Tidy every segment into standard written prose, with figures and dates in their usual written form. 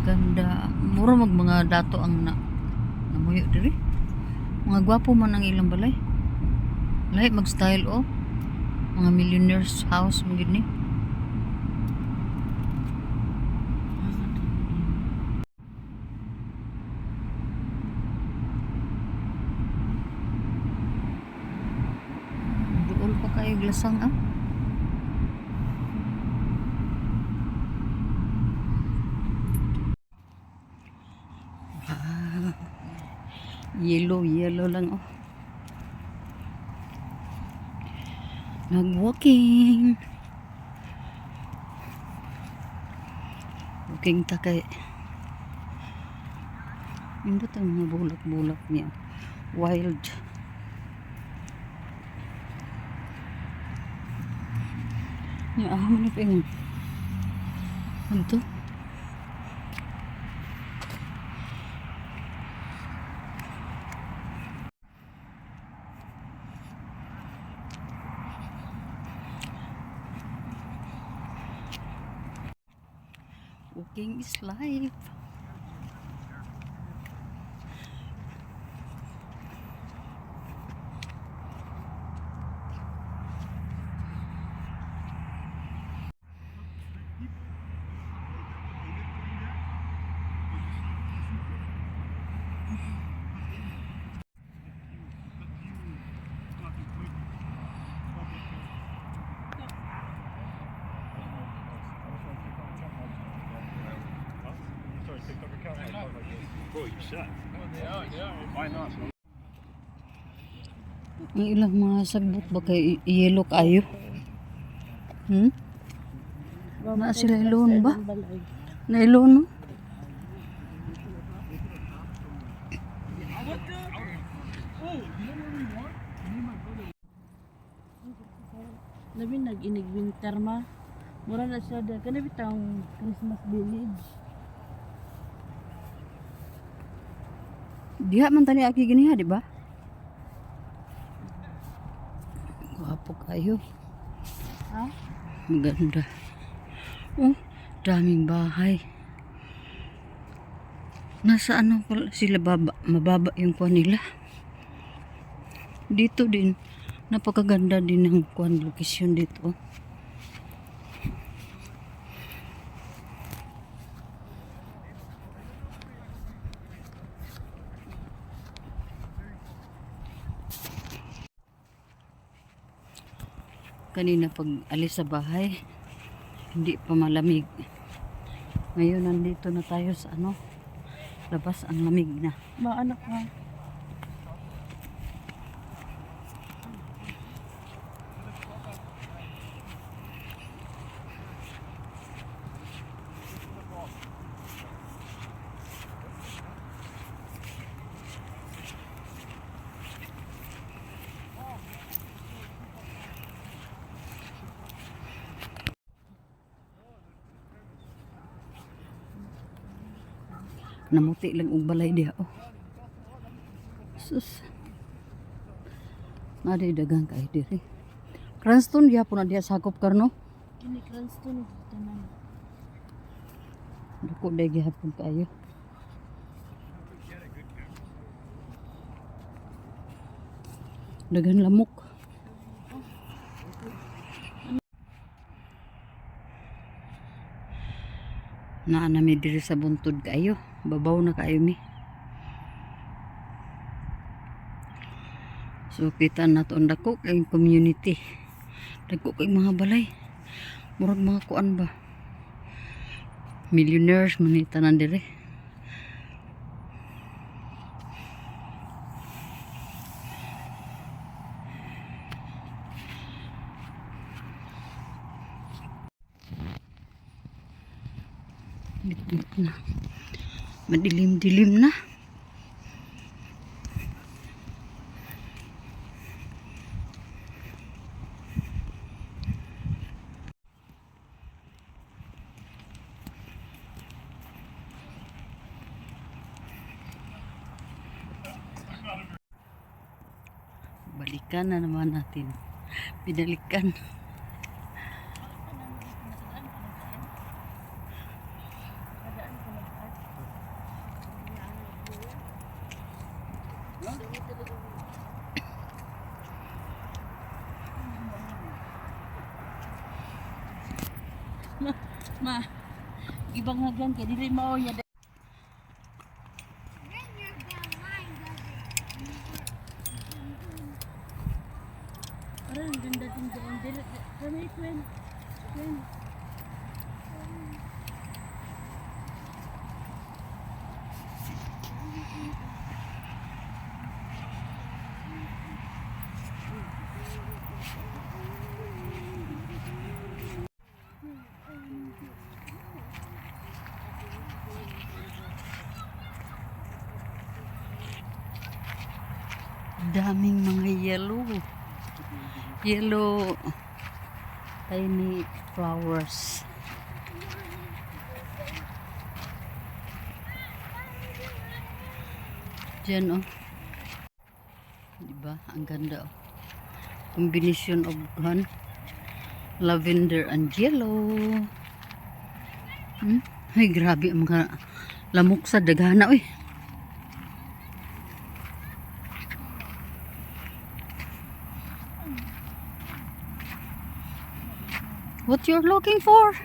Ganda. Mura mag mga dato ang namuyo diri. Mga gwapo man ang ilang balay. Lahi mag-style oh. Mga millionaires house mo gid ni. Duol pa kayo glasang ah. Yellow lang oh. Nag-walking. Walking ta kay. Indot ang mga bulak-bulak niya. Wild. Ya, ano pa yun? Ano to? Walking is life. Why not? Ang ilang mga sagbot ba kay yellow kayo? Na sila ilon ba? Na ilon no? Labi nag-inig winter ma. Mura na siya da. Kana bitang Christmas village. Diha man tani aki giniha, di ba? Gwapo kayo. Ha? Maganda. Oh, daming bahay. Nasa ano pala sila mababa yung kuwan nila. Dito din. Napakaganda din ng kuwan location dito. Kanina pag alis sa bahay, hindi pa malamig. Ngayon nandito na tayo sa ano, labas ang lamig na. Maanak ha. Namuti lang og balay diha oh. Sus. Nadi dagang kay diri. Cranston gyapon na diha sakop karno. Kini Cranston tanan. Dako day gyapon kayo. Dagan lamok. Naanami diri sa buntod kayo. Babaw na kayo mi. So kita na to dako kay community. Dako kay mga balay. Murag mga kuan ba. Millionaires manita na diri. Bit na. Madilim-dilim na. Balikan na naman natin. Pinalikan. Ma, ibang hagyan kay dili mao ya. Parang ang ganda din dyan. Kami, Queen. Queen. Daming mga yellow tiny flowers. Diyan oh. Diba? Ang ganda oh. Combination of lavender and yellow. Ay, grabe ang mga lamok sa dagana eh. What you're looking for?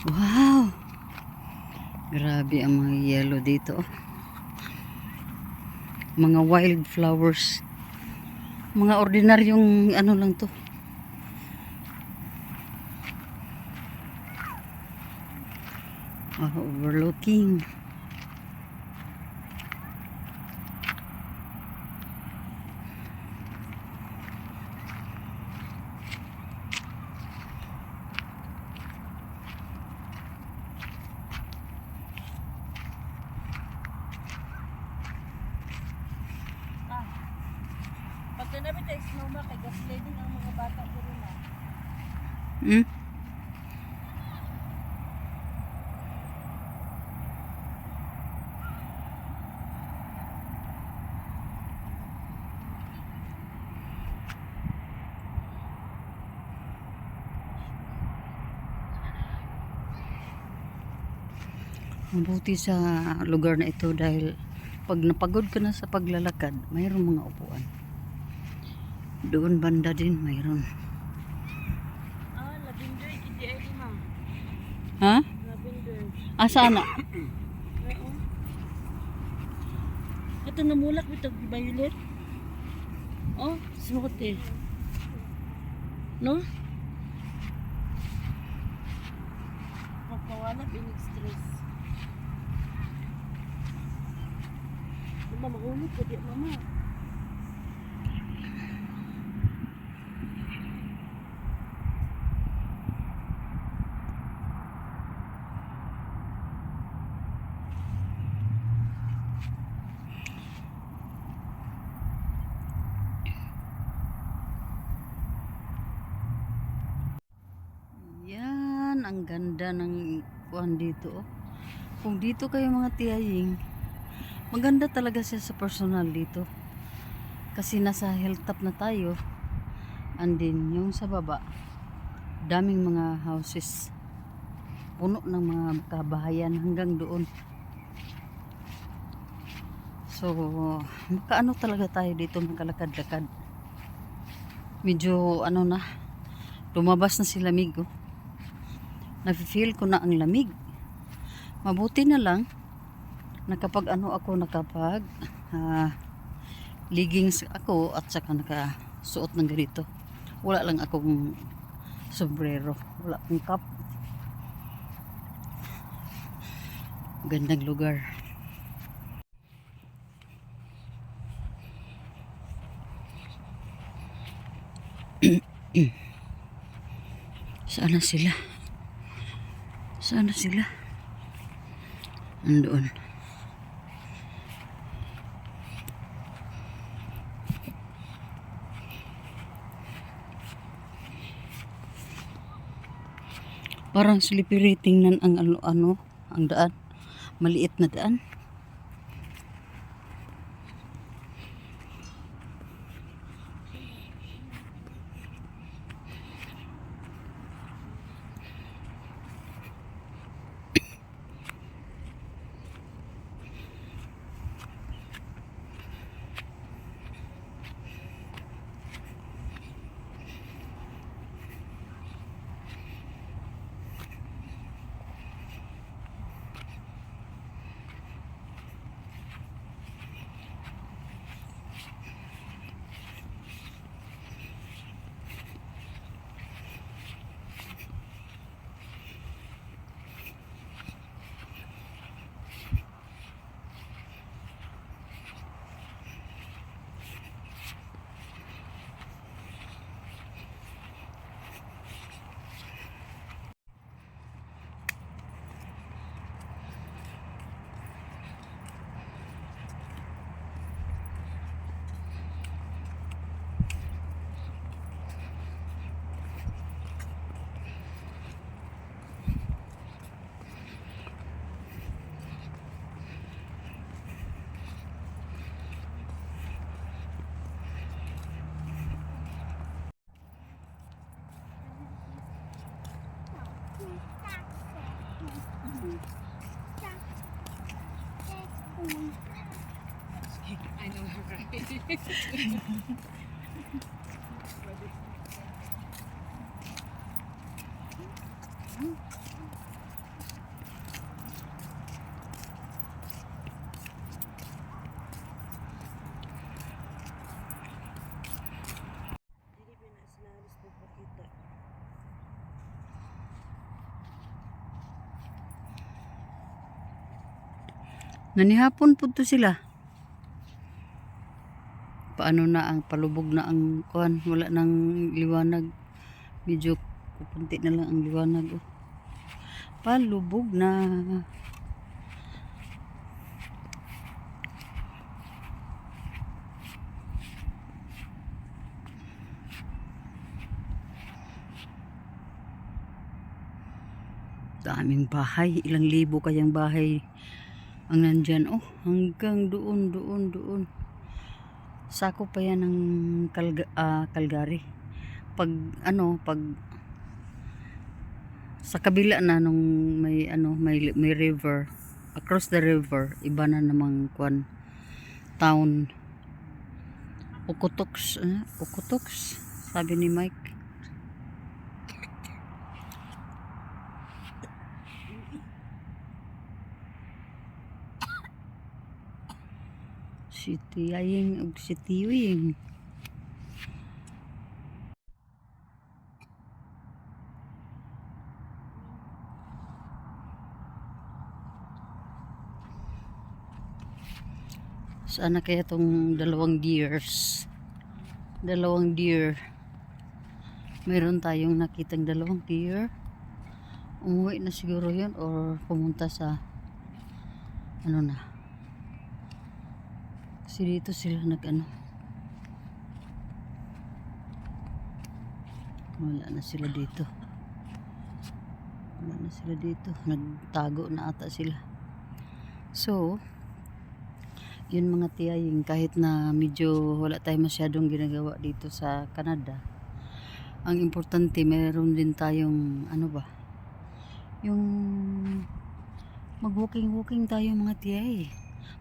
Wow! Grabe ang mga yellow dito. Mga wild flowers. Mga ordinaryong ano lang to. Overlooking. Pagka namin tayo snowma kay gaslighting ang mga bata dito na. Mabuti sa lugar na ito dahil pag napagod ka na sa paglalakad, mayroong mga upuan. Doon banda din mayroon. Lavender kiti ay lima. Ha? Lavender. Asa na? Ito namulak bitog violet. Oh, suot eh. No? Pagkawala pinig stress. Mama, mahulog ko di mama. Yan, ang ganda ng kuan dito. Oh. Kung dito kayo mga tiyaying, maganda talaga siya sa personal dito. Kasi nasa hilltop na tayo. And then, yung sa baba, daming mga houses. Puno ng mga kabahayan hanggang doon. So, makaano talaga tayo dito, makalakad-lakad. Medyo, ano na, lumabas na si lamig. Oh. Nafe-feel ko na ang lamig. Mabuti na lang, nakapag leggings ako at saka nakasuot ng ganito. Wala lang akong sombrero, wala akong cap. Gandang lugar. Sana sila? Sana sila? Andoon. Parang slippery tingnan ang ano, ang daan. Maliit na daan. Nanihapon po to sila. Paano na ang palubog na ang kuan, wala nang liwanag. Medyo kukunti na lang ang liwanag. Oh. Palubog na. Daming bahay, ilang libo kayang bahay ang nandyan. Oh, hanggang doon. Sako pa yan ng Calgary. Pag sa kabila na nung may river, across the river, iba na namang kwan town. Okotoks, sabi ni Mike. City aying og city wing. Saan na kaya tong dalawang deer? Mayroon tayong nakitang dalawang deer. Umuwi na siguro yun or pumunta sa ano na. Kasi dito sila wala na sila dito. Nagtago na ata sila. So, yun mga tiyaying, kahit na medyo wala tayong masyadong ginagawa dito sa Canada, ang importante meron din tayong yung mag-walking tayo mga tiyay.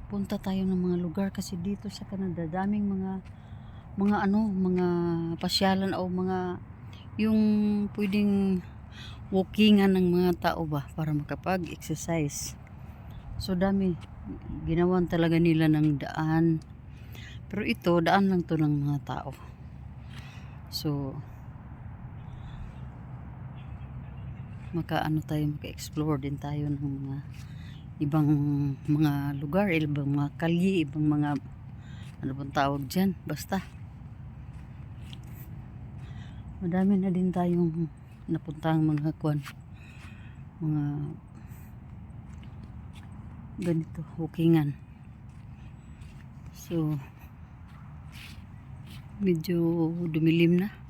Punta tayo ng mga lugar kasi dito sa Canada daming mga pasyalan o mga yung pwedeng walkingan ng mga tao ba para makapag-exercise. So dami, ginawan talaga nila ng daan. Pero ito, daan lang to ng mga tao. So maka-explore din tayo ng mga ibang mga lugar, ibang mga kalye, ibang mga ano bang tawag dyan, basta madami na din tayong napuntang mga ganito, walkingan. So medyo dumilim na.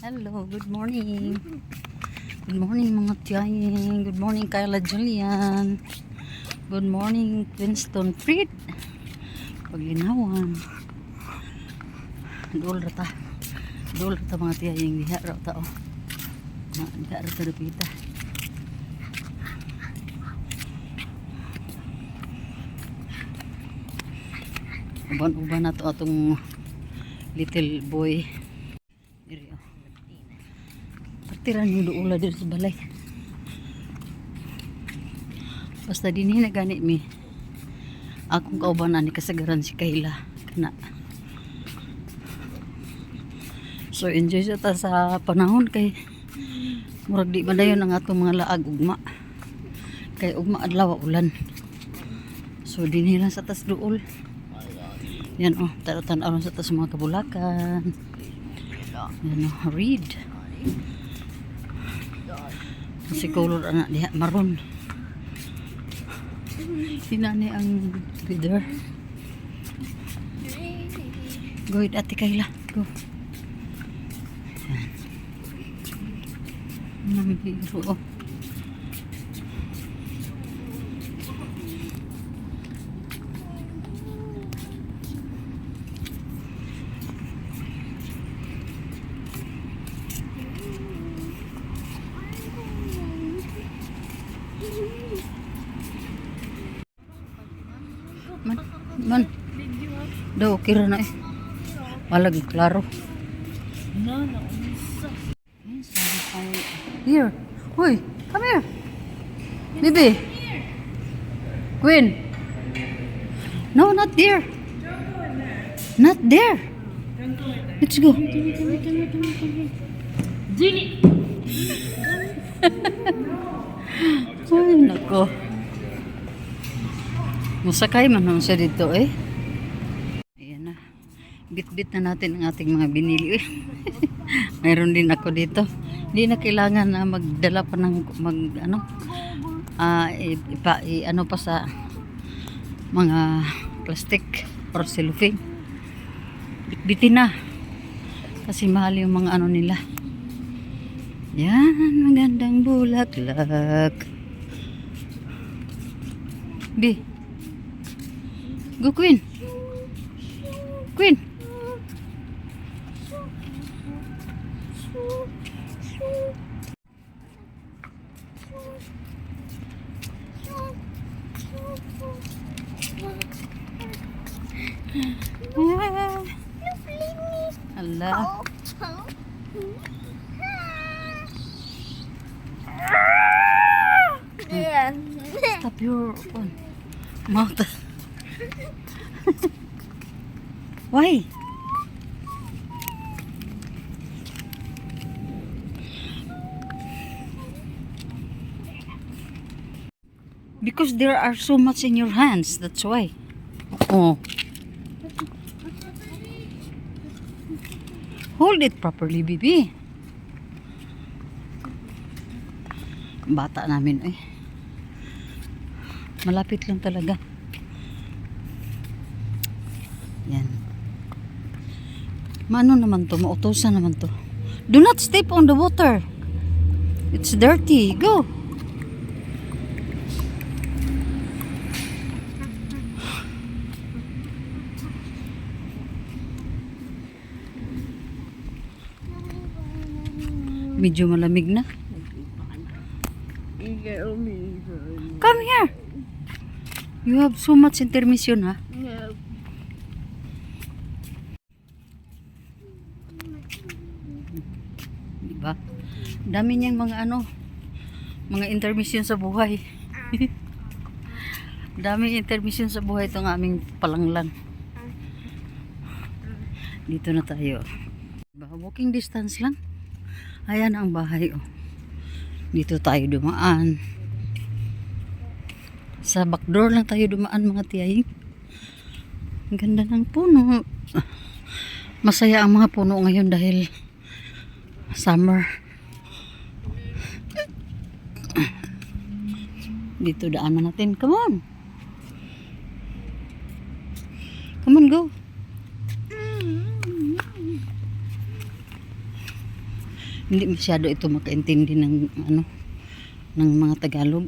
Hello, good morning. Good morning mga tiyaying. Good morning Kyla Julian. Good morning Winston Fried. Paglinawan. Dool rata mga tiyaying. Diha rata oh. Diha rata dupita. Uban na to atong little boy. Diri oh. Partiran yung doula dito sa balay. Basta din na ganit mi. Akong kauban ani kasagaran si Kayla kana. So enjoy sa ta sa panahon kay murag di madayon ang atong mga laag ugma. Kay ugma adlaw ulan. So dinhi lang sa tas duol. Yan oh, tan-aron sa tas mga kabulakan. Yan oh, read. Si color anak diha maroon. Sinani ang reader. Go ahead ate Kayla. Go. Yan. Namihiro oh. Man, daw, kira na eh. Walag, klaro. Na, naunsa. Here. Hoy, come here. Baby. Queen. No, not there. Not there. Let's go. Dili! Ay, nako. Musakay man naman siya dito eh. Ayan na. Bit-bit na natin ang ating mga binili eh. Mayroon din ako dito. Hindi na kailangan na magdala pa ng ano pa sa mga plastic or cellophane. Bitbitin na. Kasi mahal yung mga ano nila. Yan, magandang bulaklak. B. Go, Queen. Queen. Allah. Stop your mouth. Why? Because there are so much in your hands, that's why. Oh. Hold it properly, baby. Bata namin eh. Malapit lang talaga. Yan. Maano naman to? Mautosan naman to. Do not step on the water. It's dirty. Go. Medyo malamig na. Come here. You have so much intermission, ha? Diba? Dami niyang mga mga intermission sa buhay. Daming intermission sa buhay itong aming palanglan. Dito na tayo. Diba? Walking distance lang. Ayan ang bahay, oh. Dito tayo dumaan. Sa backdoor lang tayo dumaan, mga tiyahing. Ang ganda ng puno. Masaya ang mga puno ngayon dahil summer. Dito daanan natin. Come on. Come on, go. Hindi masyado ito makaintindi ng ng mga Tagalog,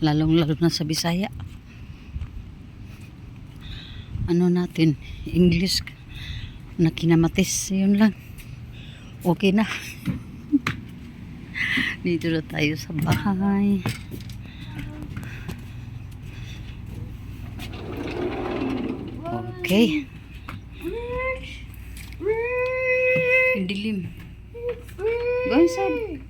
lalong-lalo na sa Bisaya. Natin English na kinamatis, yun lang. Okay na. Dito na tayo sa bahay. Okay. Yung dilim. Go inside.